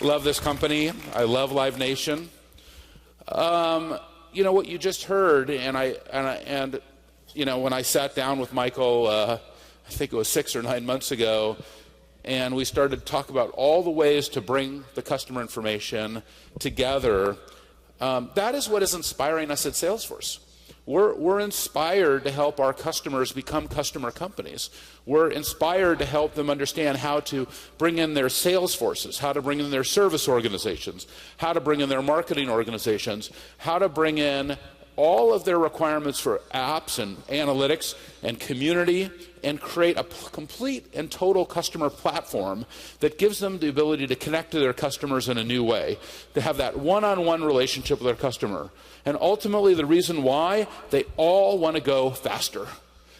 love this company. I love Live Nation. You know what you just heard, and you know, when I sat down with Michael, I think it was 6 or 9 months ago, and we started to talk about all the ways to bring the customer information together. That is what is inspiring us at Salesforce. We're inspired to help our customers become customer companies. We're inspired to help them understand how to bring in their sales forces, how to bring in their service organizations, how to bring in their marketing organizations, how to bring in all of their requirements for apps and analytics and community, and create a complete and total customer platform that gives them the ability to connect to their customers in a new way, to have that one-on-one relationship with their customer. And ultimately, the reason why, they all want to go faster.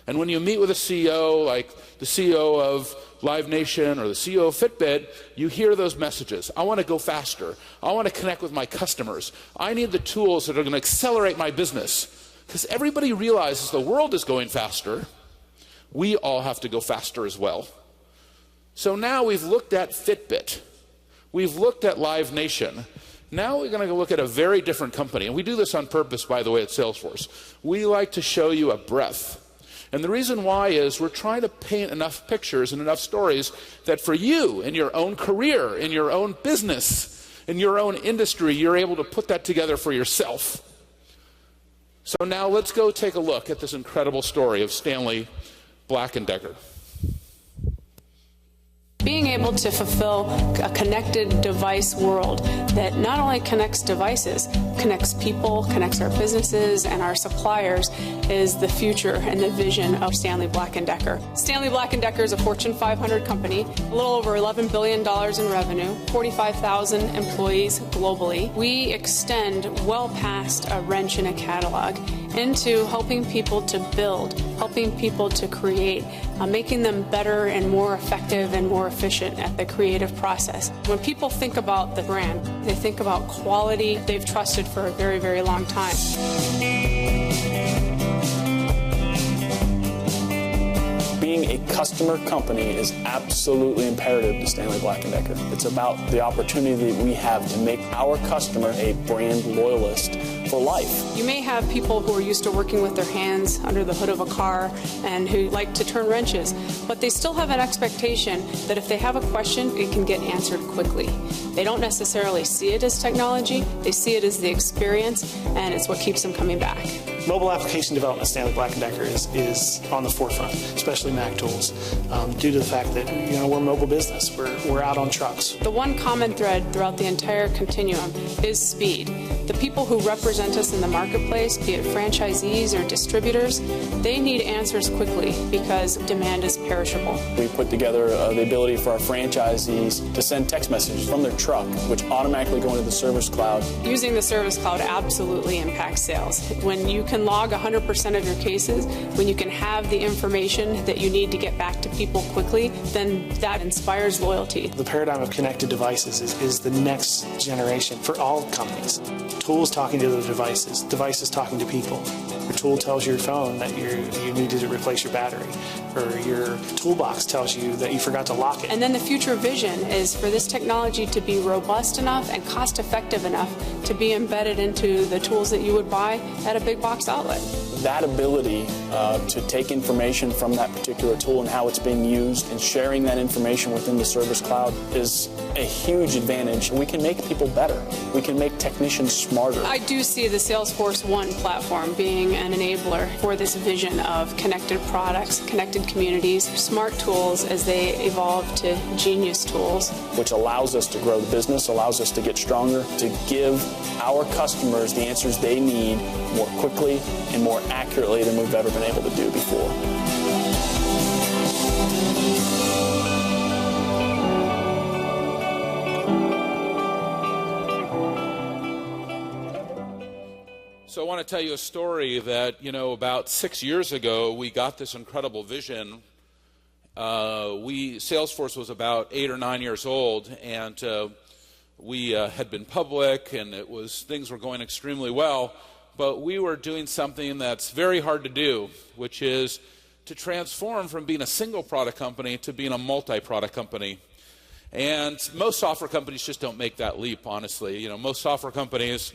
And when you meet with a CEO, like the CEO of Live Nation or the CEO of Fitbit, you hear those messages. I want to go faster. I want to connect with my customers. I need the tools that are going to accelerate my business. Because everybody realizes the world is going faster. We all have to go faster as well. So now we've looked at Fitbit. We've looked at Live Nation. Now we're going to look at a very different company. And we do this on purpose, by the way, at Salesforce. We like to show you a breadth. And the reason why is we're trying to paint enough pictures and enough stories that for you, in your own career, in your own business, in your own industry, you're able to put that together for yourself. So now let's go take a look at this incredible story of Stanley Black Decker. Being able to fulfill a connected device world that not only connects devices, connects people, connects our businesses and our suppliers is the future and the vision of Stanley Black Decker. Stanley Black Decker is a Fortune 500 company, a little over $11 billion in revenue, 45,000 employees globally. We extend well past a wrench in a catalog into helping people to build, helping people to create, making them better and more effective and more efficient at the creative process. When people think about the brand, they think about quality they've trusted for a very, very long time. Being a customer company is absolutely imperative to Stanley Black Decker. It's about the opportunity that we have to make our customer a brand loyalist for life. You may have people who are used to working with their hands under the hood of a car and who like to turn wrenches, but they still have an expectation that if they have a question, it can get answered quickly. They don't necessarily see it as technology, they see it as the experience, and it's what keeps them coming back. Mobile application development at Stanley Black Decker is on the forefront, especially Mac tools, due to the fact that we're a mobile business. We're out on trucks. The one common thread throughout the entire continuum is speed. The people who represent us in the marketplace, be it franchisees or distributors, they need answers quickly because demand is perishable. We put together the ability for our franchisees to send text messages from their truck, which automatically go into the Service Cloud. Using the Service Cloud absolutely impacts sales. When you can log 100% of your cases, when you can have the information that you need to get back to people quickly, then that inspires loyalty. The paradigm of connected devices is the next generation for all companies. Tools talking to the devices talking to people. Your tool tells your phone that you needed to replace your battery, or your toolbox tells you that you forgot to lock it. And then the future vision is for this technology to be robust enough and cost-effective enough to be embedded into the tools that you would buy at a big box outlet. That ability to take information from that particular tool and how it's being used and sharing that information within the Service Cloud is a huge advantage. We can make people better. We can make technicians smarter. I do see the Salesforce One platform being an enabler for this vision of connected products, connected communities, smart tools as they evolve to genius tools. Which allows us to grow the business, allows us to get stronger, to give our customers the answers they need more quickly and more accurately than we've ever been able to do before. So I want to tell you a story that, about 6 years ago, we got this incredible vision. Salesforce was about 8 or 9 years old, and we had been public, and things were going extremely well. But we were doing something that's very hard to do, which is to transform from being a single product company to being a multi-product company. And most software companies just don't make that leap, honestly. You know, most software companies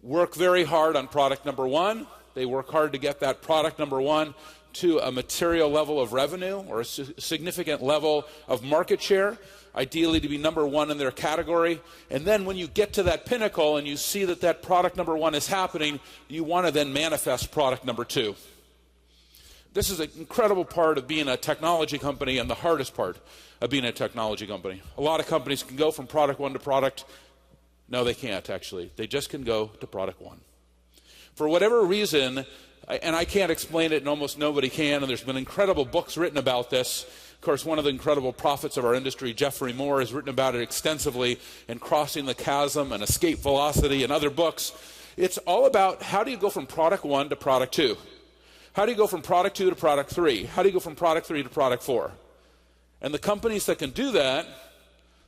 work very hard on product number one. They work hard to get that product number one to a material level of revenue or a significant level of market share, ideally to be number one in their category. And then when you get to that pinnacle and you see that that product number one is happening, you want to then manifest product number two. This is an incredible part of being a technology company and the hardest part of being a technology company. A lot of companies can go from product one to product. No, they can't, actually. They just can go to product one. For whatever reason, and I can't explain it and almost nobody can, and there's been incredible books written about this. Of course, one of the incredible prophets of our industry, Jeffrey Moore, has written about it extensively in Crossing the Chasm and Escape Velocity and other books. It's all about how do you go from product one to product two? How do you go from product two to product three? How do you go from product three to product four? And the companies that can do that,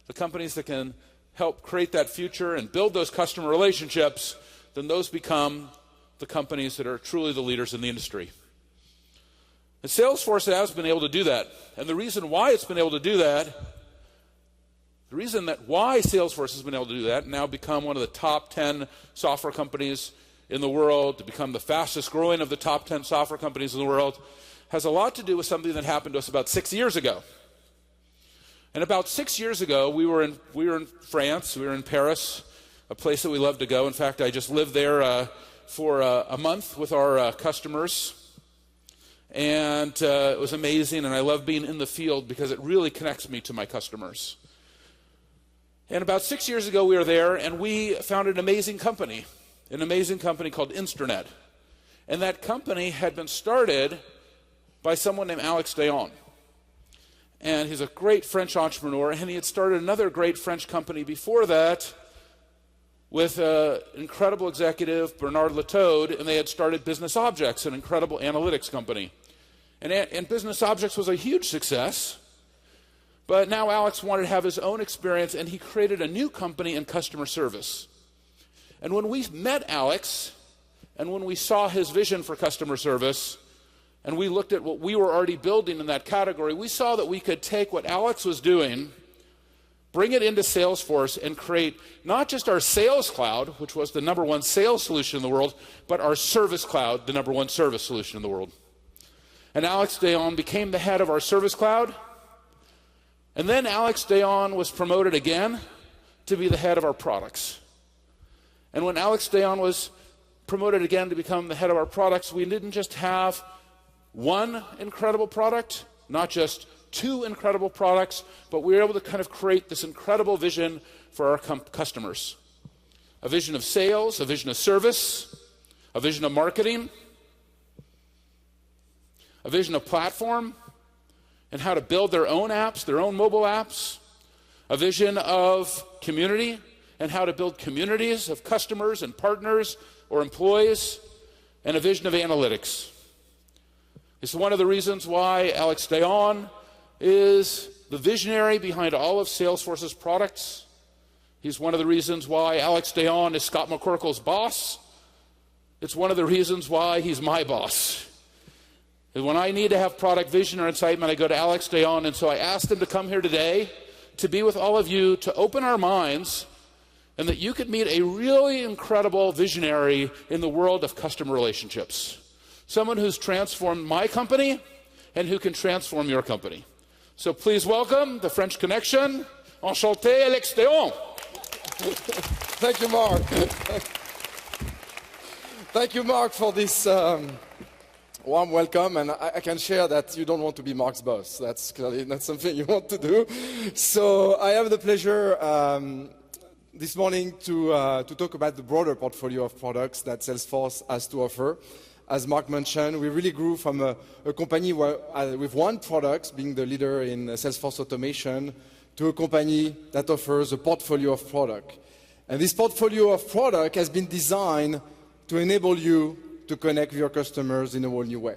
the companies that can help create that future and build those customer relationships, then those become the companies that are truly the leaders in the industry. And Salesforce has been able to do that. And the reason why it's been able to do that, the reason that why Salesforce has been able to do that, and now become one of the top 10 software companies in the world, to become the fastest growing of the top 10 software companies in the world, has a lot to do with something that happened to us about 6 years ago. And about 6 years ago, we were in France, we were in Paris, a place that we love to go. In fact, I just lived there for a month with our customers. And it was amazing, and I love being in the field because it really connects me to my customers. And about 6 years ago, we were there, and we found an amazing company called Instranet. And that company had been started by someone named Alex Dayon. And he's a great French entrepreneur, and he had started another great French company before that with an incredible executive, Bernard Lataud, and they had started Business Objects, an incredible analytics company. And Business Objects was a huge success, but now Alex wanted to have his own experience, and he created a new company in customer service. And when we met Alex, and when we saw his vision for customer service, and we looked at what we were already building in that category, we saw that we could take what Alex was doing, bring it into Salesforce, and create not just our Sales Cloud, which was the number one sales solution in the world, but our Service Cloud, the number one service solution in the world. And Alex Dayon became the head of our Service Cloud. And then Alex Dayon was promoted again to be the head of our products. And when Alex Dayon was promoted again to become the head of our products, we didn't just have one incredible product, not just two incredible products, but we were able to kind of create this incredible vision for our customers. A vision of sales, a vision of service, a vision of marketing, a vision of platform, and how to build their own apps, their own mobile apps, a vision of community, and how to build communities of customers and partners or employees, and a vision of analytics. It's one of the reasons why Alex Dayon is the visionary behind all of Salesforce's products. He's one of the reasons why Alex Dayon is Scott McCorkle's boss. It's one of the reasons why he's my boss. And when I need to have product vision or incitement, I go to Alex Dayon, and so I asked him to come here today to be with all of you, to open our minds, and that you could meet a really incredible visionary in the world of customer relationships. Someone who's transformed my company and who can transform your company. So please welcome the French Connection, Enchanté, Alex Dayon. Thank you, Mark. Thank you, Mark, for this warm welcome. And I can share that you don't want to be Mark's boss. That's clearly not something you want to do. So I have the pleasure this morning to talk about the broader portfolio of products that Salesforce has to offer. As Mark mentioned, we really grew from a company with one product, being the leader in Salesforce automation, to a company that offers a portfolio of product. And this portfolio of product has been designed to enable you to connect with your customers in a whole new way.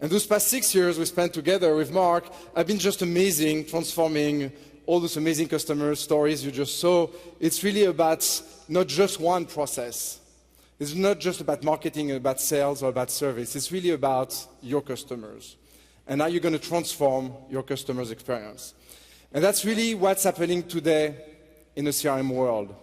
And those past 6 years we spent together with Mark have been just amazing, transforming all those amazing customer stories you just saw. It's really about not just one process. It's not just about marketing, about sales, or about service. It's really about your customers and how you're going to transform your customers' experience. And that's really what's happening today in the CRM world.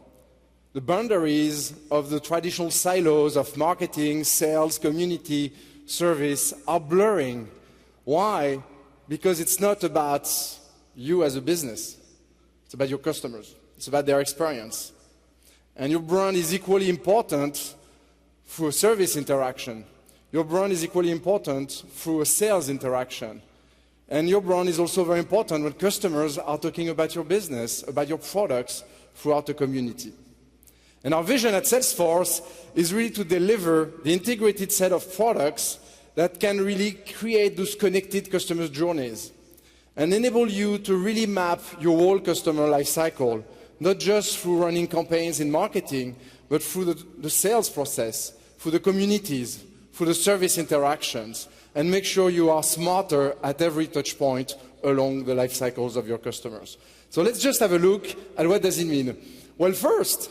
The boundaries of the traditional silos of marketing, sales, community, service are blurring. Why? Because it's not about you as a business. It's about your customers. It's about their experience. And your brand is equally important through a service interaction. Your brand is equally important through a sales interaction. And your brand is also very important when customers are talking about your business, about your products throughout the community. And our vision at Salesforce is really to deliver the integrated set of products that can really create those connected customer journeys and enable you to really map your whole customer life cycle, not just through running campaigns in marketing, but through the sales process, through the communities, through the service interactions, and make sure you are smarter at every touch point along the life cycles of your customers. So let's just have a look at what does it mean. Well, first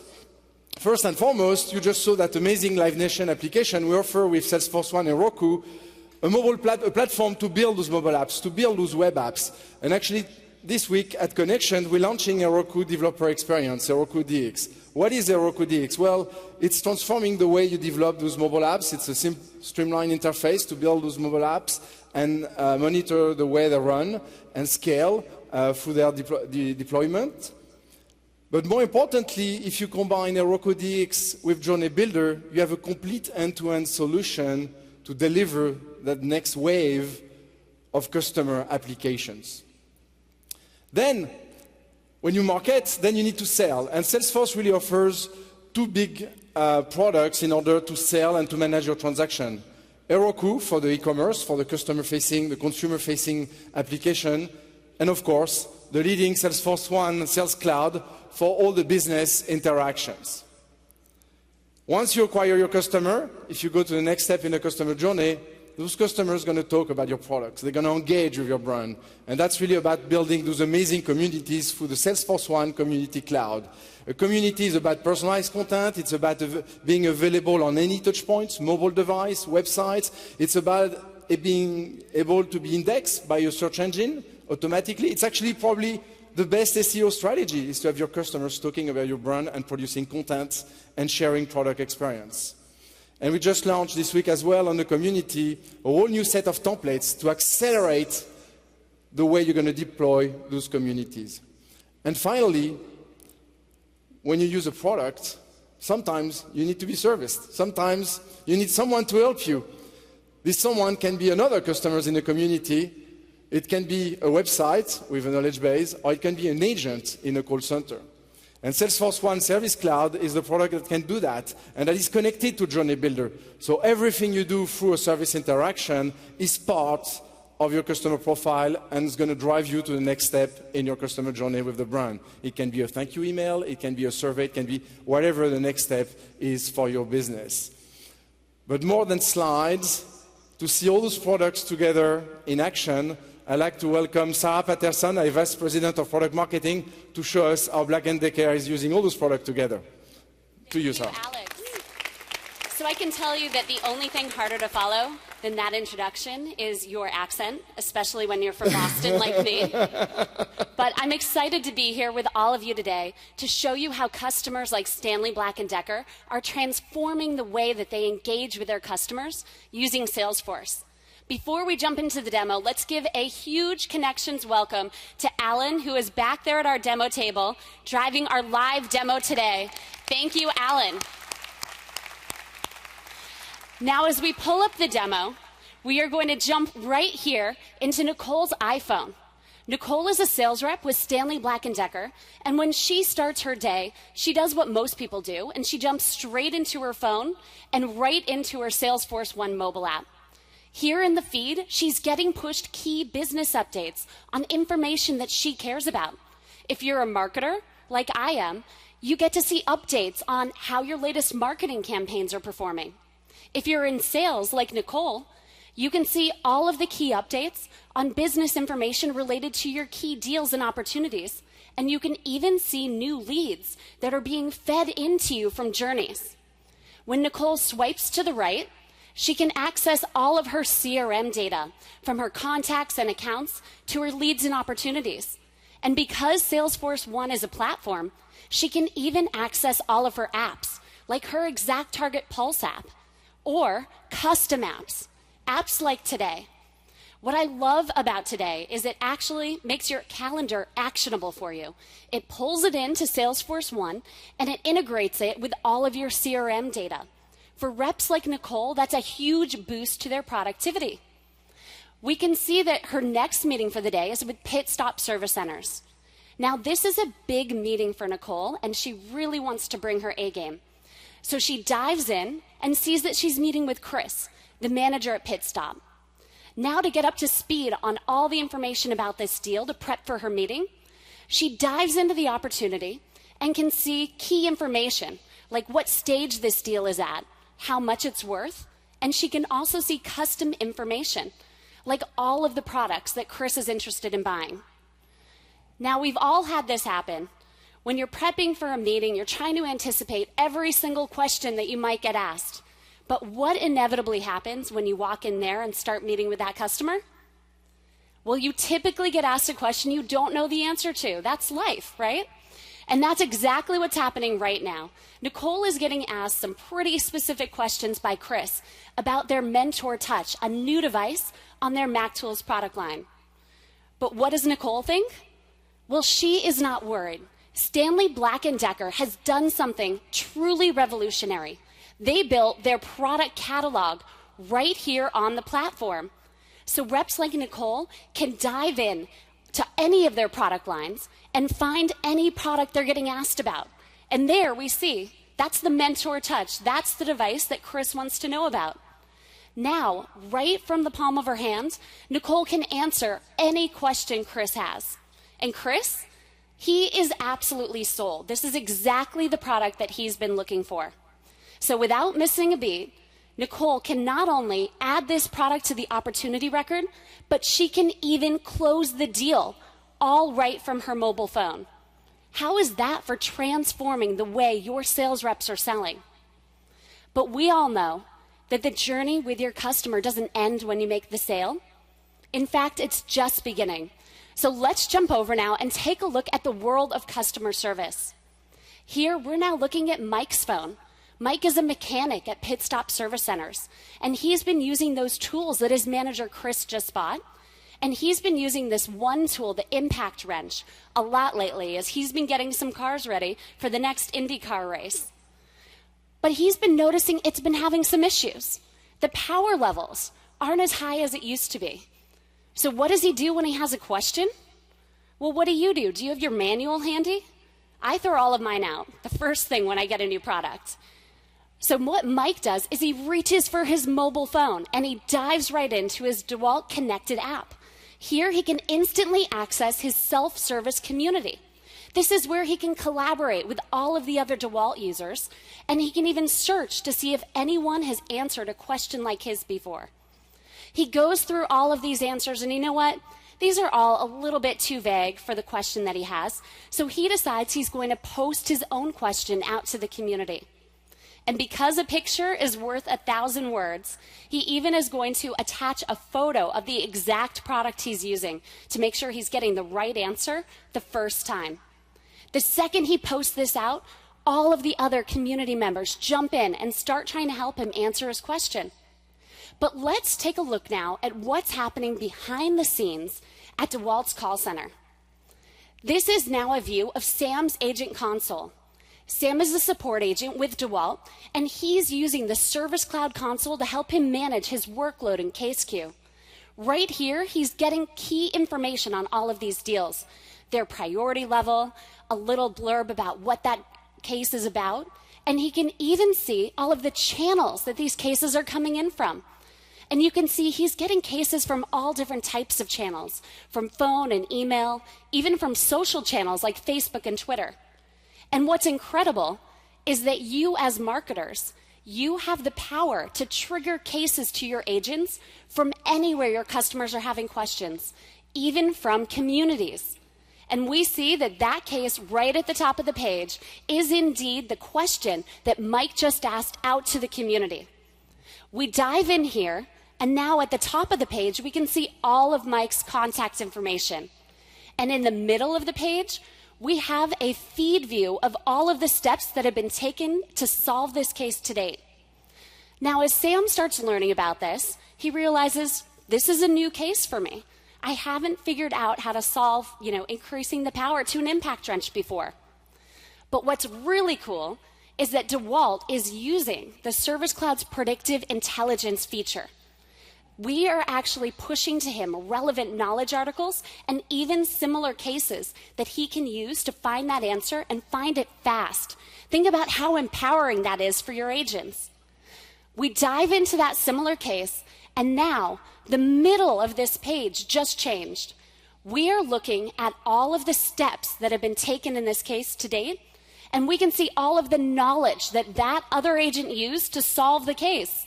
and foremost, you just saw that amazing Live Nation application we offer with Salesforce One and Roku, a platform to build those mobile apps, to build those web apps. And actually, this week at Connection, we're launching a Roku developer experience, a Roku DX. What is a Roku DX? Well, it's transforming the way you develop those mobile apps. It's a streamlined interface to build those mobile apps and monitor the way they run and scale through their deployment. But more importantly, if you combine a Roku DX with Journey Builder, you have a complete end-to-end solution to deliver that next wave of customer applications. Then, when you market, then you need to sell. And Salesforce really offers two big products in order to sell and to manage your transaction. Roku for the e-commerce, for the customer-facing, the consumer-facing application, and of course, the leading Salesforce One Sales Cloud for all the business interactions. Once you acquire your customer, if you go to the next step in the customer journey, those customers are going to talk about your products. They're going to engage with your brand. And that's really about building those amazing communities through the Salesforce One Community Cloud. A community is about personalized content. It's about being available on any touch points, mobile device, websites. It's about being able to be indexed by your search engine automatically. It's actually probably the best SEO strategy is to have your customers talking about your brand and producing content and sharing product experience. And we just launched this week as well on the community a whole new set of templates to accelerate the way you're going to deploy those communities. And finally, when you use a product, sometimes you need to be serviced. Sometimes you need someone to help you. This someone can be another customer in the community. It can be a website with a knowledge base, or it can be an agent in a call center. And Salesforce One Service Cloud is the product that can do that, and that is connected to Journey Builder. So everything you do through a service interaction is part of your customer profile and is going to drive you to the next step in your customer journey with the brand. It can be a thank you email, it can be a survey, it can be whatever the next step is for your business. But more than slides, to see all those products together in action, I'd like to welcome Sarah Patterson, our Vice President of Product Marketing, to show us how Black Decker is using all those products together. To you, Sarah. Alex. So I can tell you that the only thing harder to follow than that introduction is your accent, especially when you're from Boston like me. But I'm excited to be here with all of you today to show you how customers like Stanley Black Decker are transforming the way that they engage with their customers using Salesforce. Before we jump into the demo, let's give a huge connections welcome to Alan, who is back there at our demo table, driving our live demo today. Thank you, Alan. Now, as we pull up the demo, we are going to jump right here into Nicole's iPhone. Nicole is a sales rep with Stanley Black Decker, and when she starts her day, she does what most people do, and she jumps straight into her phone and right into her Salesforce One mobile app. Here in the feed, she's getting pushed key business updates on information that she cares about. If you're a marketer, like I am, you get to see updates on how your latest marketing campaigns are performing. If you're in sales, like Nicole, you can see all of the key updates on business information related to your key deals and opportunities. And you can even see new leads that are being fed into you from journeys. When Nicole swipes to the right, she can access all of her CRM data, from her contacts and accounts to her leads and opportunities. And because Salesforce One is a platform, she can even access all of her apps, like her exact target Pulse app, or custom apps, apps like Today. What I love about Today is it actually makes your calendar actionable for you. It pulls it into Salesforce One, and it integrates it with all of your CRM data. For reps like Nicole, that's a huge boost to their productivity. We can see that her next meeting for the day is with Pit Stop Service Centers. Now, this is a big meeting for Nicole, and she really wants to bring her A game. So she dives in and sees that she's meeting with Chris, the manager at Pit Stop. Now, to get up to speed on all the information about this deal to prep for her meeting, she dives into the opportunity and can see key information, like what stage this deal is at, how much it's worth, and she can also see custom information, like all of the products that Chris is interested in buying. Now, we've all had this happen. When you're prepping for a meeting, you're trying to anticipate every single question that you might get asked. But what inevitably happens when you walk in there and start meeting with that customer? Well, you typically get asked a question you don't know the answer to. That's life, right? And that's exactly what's happening right now. Nicole is getting asked some pretty specific questions by Chris about their Mentor Touch, a new device on their Mac Tools product line. But what does Nicole think? Well, she is not worried. Stanley Black Decker has done something truly revolutionary. They built their product catalog right here on the platform. So reps like Nicole can dive in to any of their product lines and find any product they're getting asked about. And there we see, that's the Mentor Touch. That's the device that Chris wants to know about. Now, right from the palm of her hand, Nicole can answer any question Chris has. And Chris, he is absolutely sold. This is exactly the product that he's been looking for. So without missing a beat, Nicole can not only add this product to the opportunity record, but she can even close the deal, all right from her mobile phone. How is that for transforming the way your sales reps are selling? But we all know that the journey with your customer doesn't end when you make the sale. In fact, it's just beginning. So let's jump over now and take a look at the world of customer service. Here, we're now looking at Mike's phone. Mike is a mechanic at Pit Stop Service Centers, and he's been using those tools that his manager, Chris, just bought. And he's been using this one tool, the impact wrench, a lot lately as he's been getting some cars ready for the next IndyCar race. But he's been noticing it's been having some issues. The power levels aren't as high as it used to be. So what does he do when he has a question? Well, what do? Do you have your manual handy? I throw all of mine out the first thing when I get a new product. So what Mike does is he reaches for his mobile phone and he dives right into his DeWalt connected app. Here he can instantly access his self-service community. This is where he can collaborate with all of the other DeWalt users, and he can even search to see if anyone has answered a question like his before. He goes through all of these answers, and you know what? These are all a little bit too vague for the question that he has, so he decides he's going to post his own question out to the community. And because a picture is worth 1,000 words, he even is going to attach a photo of the exact product he's using to make sure he's getting the right answer the first time. The second he posts this out, all of the other community members jump in and start trying to help him answer his question. But let's take a look now at what's happening behind the scenes at DeWalt's call center. This is now a view of Sam's agent console. Sam is a support agent with DeWalt, and he's using the Service Cloud console to help him manage his workload and case queue. Right here, he's getting key information on all of these deals, their priority level, a little blurb about what that case is about, and he can even see all of the channels that these cases are coming in from. And you can see he's getting cases from all different types of channels, from phone and email, even from social channels like Facebook and Twitter. And what's incredible is that you as marketers, you have the power to trigger cases to your agents from anywhere your customers are having questions, even from communities. And we see that that case right at the top of the page is indeed the question that Mike just asked out to the community. We dive in here, and now at the top of the page, we can see all of Mike's contact information. And in the middle of the page, we have a feed view of all of the steps that have been taken to solve this case to date. Now, as Sam starts learning about this, he realizes this is a new case for me. I haven't figured out how to solve, increasing the power to an impact wrench before. But what's really cool is that DeWalt is using the Service Cloud's predictive intelligence feature. We are actually pushing to him relevant knowledge articles and even similar cases that he can use to find that answer and find it fast. Think about how empowering that is for your agents. We dive into that similar case, and now the middle of this page just changed. We are looking at all of the steps that have been taken in this case to date, and we can see all of the knowledge that that other agent used to solve the case.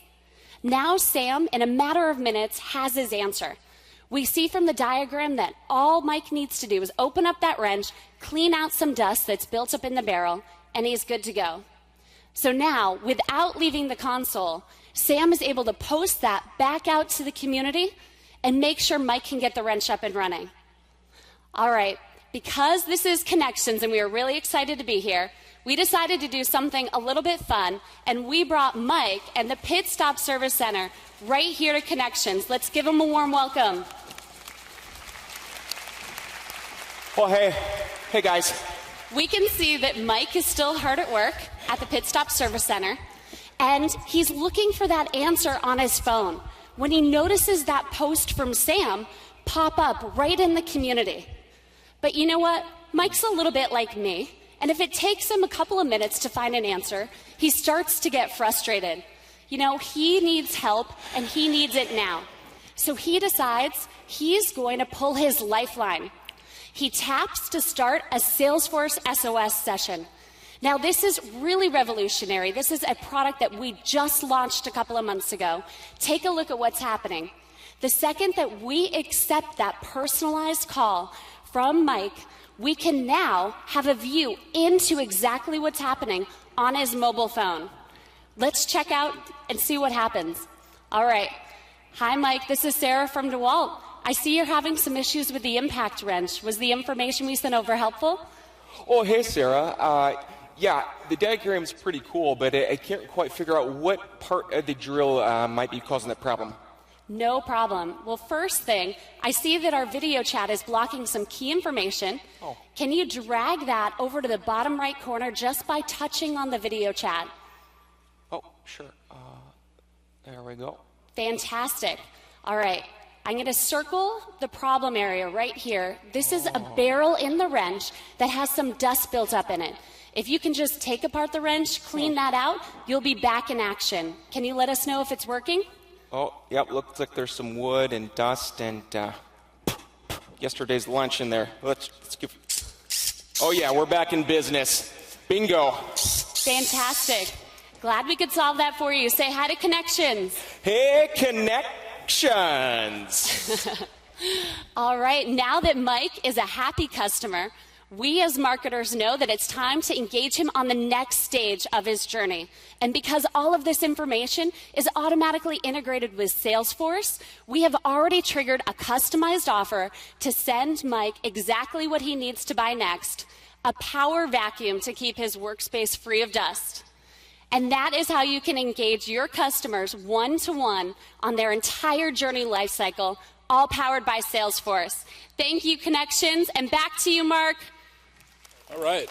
Now Sam, in a matter of minutes, has his answer. We see from the diagram that all Mike needs to do is open up that wrench, clean out some dust that's built up in the barrel, and he's good to go. So now, without leaving the console, Sam is able to post that back out to the community and make sure Mike can get the wrench up and running. All right, because this is Connections and we are really excited to be here, we decided to do something a little bit fun, and we brought Mike and the Pit Stop Service Center right here to Connections. Let's give them a warm welcome. Well, hey guys. We can see that Mike is still hard at work at the Pit Stop Service Center, and he's looking for that answer on his phone when he notices that post from Sam pop up right in the community. But you know what? Mike's a little bit like me, and if it takes him a couple of minutes to find an answer, he starts to get frustrated. He needs help, and he needs it now. So he decides he's going to pull his lifeline. He taps to start a Salesforce SOS session. Now, this is really revolutionary. This is a product that we just launched a couple of months ago. Take a look at what's happening. The second that we accept that personalized call from Mike, we can now have a view into exactly what's happening on his mobile phone. Let's check out and see what happens. All right. Hi, Mike. This is Sarah from DeWalt. I see you're having some issues with the impact wrench. Was the information we sent over helpful? Oh, hey, Sarah. Yeah, the diagram's pretty cool, but I can't quite figure out what part of the drill might be causing that problem. No problem. Well, first thing, I see that our video chat is blocking some key information. Oh. Can you drag that over to the bottom right corner just by touching on the video chat? Oh, sure. There we go. Fantastic. All right. I'm going to circle the problem area right here. This is a barrel in the wrench that has some dust built up in it. If you can just take apart the wrench, clean that out, you'll be back in action. Can you let us know if it's working? Oh, yep, looks like there's some wood and dust and yesterday's lunch in there. Let's give... Oh, yeah, we're back in business. Bingo. Fantastic. Glad we could solve that for you. Say hi to Connections. Hey, Connections. All right, now that Mike is a happy customer, we as marketers know that it's time to engage him on the next stage of his journey. And because all of this information is automatically integrated with Salesforce, we have already triggered a customized offer to send Mike exactly what he needs to buy next, a power vacuum to keep his workspace free of dust. And that is how you can engage your customers one-to-one on their entire journey lifecycle, all powered by Salesforce. Thank you, Connections, and back to you, Mark. All right.